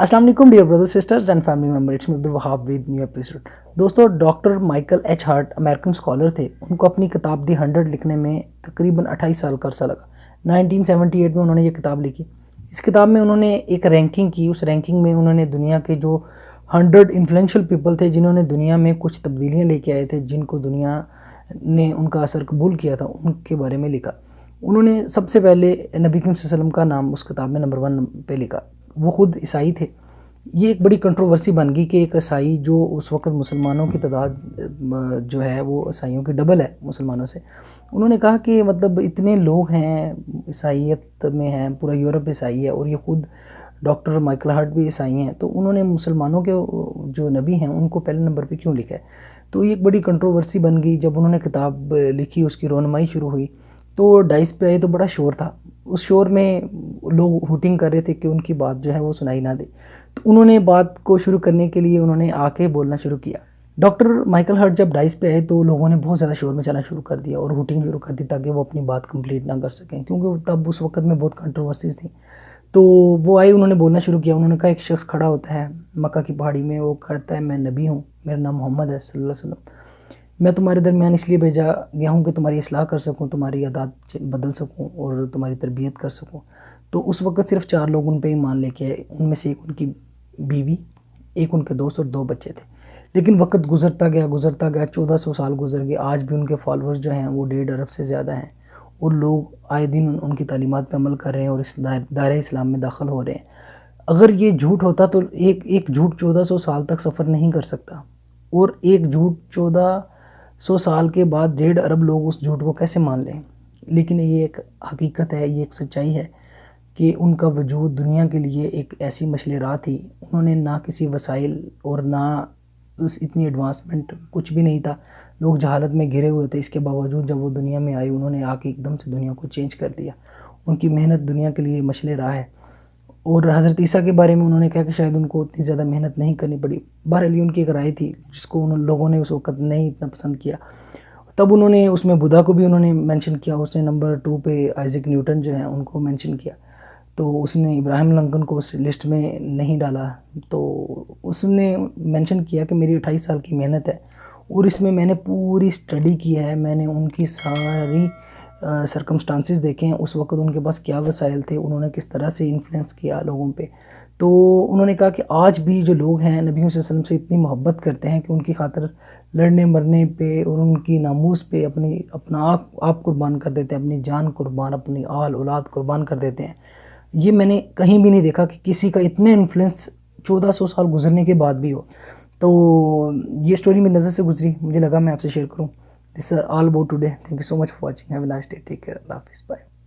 السلام علیکم dear brother sisters and family member, it's me Abdul Wahab with new episode. دوستو، doctor Michael H Hart American scholar تھے۔ ان کو اپنی کتاب دی 100 لکھنے میں تقریباً 28 سال کا عرصہ لگا۔ 1978 میں انہوں نے یہ کتاب لکھی۔ اس کتاب میں انہوں نے ایک رینکنگ کی۔ اس رینکنگ میں انہوں نے دنیا کے جو 100 انفلوئنشل پیپل تھے، جنہوں نے دنیا میں کچھ تبدیلیاں لے کے آئے تھے، جن کو دنیا نے ان کا اثر قبول کیا تھا، ان کے بارے میں لکھا۔ انہوں نے سب سے پہلے نبی کریم صلی اللہ علیہ وسلم کا نام اس کتاب میں نمبر 1 پہ لکھا۔ وہ خود عیسائی تھے۔ یہ ایک بڑی کنٹروورسی بن گئی کہ ایک عیسائی جو اس وقت مسلمانوں کی تعداد جو ہے وہ عیسائیوں کی ڈبل ہے مسلمانوں سے، انہوں نے کہا کہ مطلب اتنے لوگ ہیں عیسائیت میں ہیں، پورا یورپ عیسائی ہے، اور یہ خود ڈاکٹر مائیکل ہارٹ بھی عیسائی ہیں، تو انہوں نے مسلمانوں کے جو نبی ہیں ان کو پہلے نمبر پہ کیوں لکھا ہے؟ تو یہ ایک بڑی کنٹروورسی بن گئی۔ جب انہوں نے کتاب لکھی، اس کی رونمائی شروع ہوئی تو ڈائس پہ آئے تو بڑا شور تھا۔ اس شور میں لوگ ہوٹنگ کر رہے تھے کہ ان کی بات جو ہے وہ سنائی نہ دے، تو انہوں نے بات کو شروع کرنے کے لیے انہوں نے آ کے بولنا شروع کیا۔ ڈاکٹر مائیکل ہارٹ جب ڈائس پہ آئے تو لوگوں نے بہت زیادہ شور مچانا شروع کر دیا اور ہوٹنگ شروع کر دی تاکہ وہ اپنی بات کمپلیٹ نہ کر سکیں، کیونکہ تب اس وقت میں بہت کنٹروورسیز تھیں۔ تو وہ آئے، انہوں نے بولنا شروع کیا۔ انہوں نے کہا ایک شخص کھڑا ہوتا ہے مکہ کی پہاڑی میں، وہ کہتا ہے میں نبی ہوں، میرا نام محمد ہے صلی اللہ علیہ وسلم، میں تمہارے درمیان اس لیے بھیجا گیا ہوں کہ تمہاری اصلاح کر سکوں، تمہاری عادات بدل سکوں اور تمہاری تربیت کر سکوں۔ تو اس وقت صرف 4 لوگ ان پہ ایمان لے کے آئے، ان میں سے ایک ان کی بیوی، ایک ان کے دوست اور 2 بچے تھے۔ لیکن وقت گزرتا گیا 1400 سال گزر گئے۔ آج بھی ان کے فالورز جو ہیں وہ 1.5 ارب سے زیادہ ہیں، اور لوگ آئے دن ان کی تعلیمات پہ عمل کر رہے ہیں اور اس دائرہ اسلام میں داخل ہو رہے ہیں۔ اگر یہ جھوٹ ہوتا تو ایک جھوٹ 1400 سال تک سفر نہیں کر سکتا، اور ایک جھوٹ 1400 سال کے بعد 1.5 ارب لوگ اس جھوٹ کو کیسے مان لیں؟ لیکن یہ ایک حقیقت ہے، یہ ایک سچائی ہے کہ ان کا وجود دنیا کے لیے ایک ایسی مشعل راہ تھی۔ انہوں نے نہ کسی وسائل اور نہ اتنی ایڈوانسمنٹ، کچھ بھی نہیں تھا، لوگ جہالت میں گھرے ہوئے تھے۔ اس کے باوجود جب وہ دنیا میں آئے، انہوں نے آ کے ایک دم سے دنیا کو چینج کر دیا۔ ان کی محنت دنیا کے لیے مشعل راہ ہے۔ اور حضرت عیسیٰ کے بارے میں انہوں نے کہا کہ شاید ان کو اتنی زیادہ محنت نہیں کرنی پڑی۔ بہرحال ان کی ایک رائے تھی جس کو لوگوں نے اس وقت نہیں اتنا پسند کیا۔ تب انہوں نے اس میں بدھا کو بھی انہوں نے مینشن کیا۔ اس نے نمبر 2 پہ آئزیک نیوٹن جو ہیں ان کو مینشن کیا۔ تو اس نے ابراہیم لنکن کو اس لسٹ میں نہیں ڈالا۔ تو اس نے مینشن کیا کہ میری 28 سال کی محنت ہے، اور اس میں نے پوری اسٹڈی کی ہے، میں نے ان کی ساری سرکمسٹانسز دیکھے ہیں، اس وقت ان کے پاس کیا وسائل تھے، انہوں نے کس طرح سے انفلوئنس کیا لوگوں پہ۔ تو انہوں نے کہا کہ آج بھی جو لوگ ہیں نبی صلی اللہ علیہ وسلم سے اتنی محبت کرتے ہیں کہ ان کی خاطر لڑنے مرنے پہ اور ان کی ناموس پہ اپنا آپ قربان کر دیتے ہیں، اپنی جان قربان، اپنی آل اولاد قربان کر دیتے ہیں۔ یہ میں نے کہیں بھی نہیں دیکھا کہ کسی کا اتنے انفلوئنس 1400 سال گزرنے کے بعد بھی ہو۔ تو یہ سٹوری میری نظر سے گزری، مجھے لگا میں آپ سے شیئر کروں۔ This all about today. Thank you so much for watching. Have a nice day. Take care. اللہ حافظ۔ بائے۔